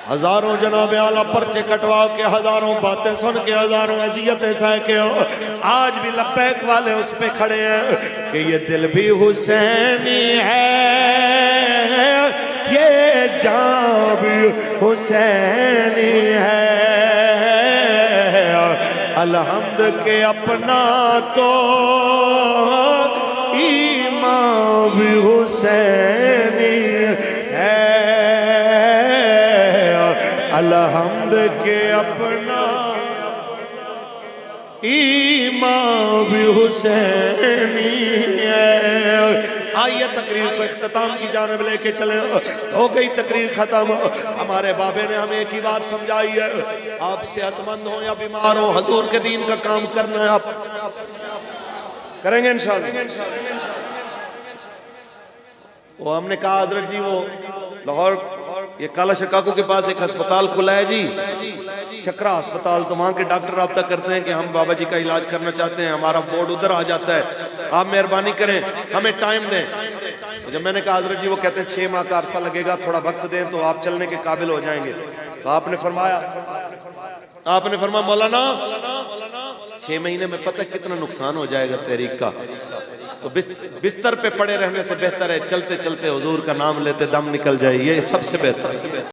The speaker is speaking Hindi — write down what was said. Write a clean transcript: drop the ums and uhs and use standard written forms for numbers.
हजारों जनाब आला पर्चे कटवा के, हजारों बातें सुन के, हजारों अजियतें सह के, आज भी लब्बैक वाले उस पे खड़े हैं कि ये दिल भी हुसैनी है, ये जान भी हुसैनी है। अलहम्द के अपना तो ईमान भी हुसैनी है। अलहम्द के अपना ईमान भी हुसैनी है। आइए तकरीर को इख्तिताम की जानिब लेके चले। हो गई तकरीर खत्म। हमारे बाबे ने हमें एक ही बात समझाई है, आप सेहतमंद हो या बीमार हो, हजूर के दीन का काम करना है, आप करेंगे इंशाअल्लाह। वो हमने कहा हजरत जी वो लाहौर ये काला शकाकू के पास एक अस्पताल खुला है जी, शकरा अस्पताल, तो वहाँ के डॉक्टर रब्ता करते हैं कि हम बाबा जी का इलाज करना चाहते हैं, हमारा बोर्ड उधर आ जाता है, आप मेहरबानी करें हमें टाइम दें। तो जब मैंने कहा हजरत जी वो कहते हैं 6 माह का अरसा लगेगा, थोड़ा वक्त दें तो आप चलने के काबिल हो जाएंगे। तो आपने फरमाया मौलाना 6 महीने में पता कितना नुकसान हो जाएगा तहरीक का, तो बिस्तर पे पड़े रहने से बेहतर है चलते चलते हुजूर का नाम लेते दम निकल जाए, ये सबसे बेहतर है।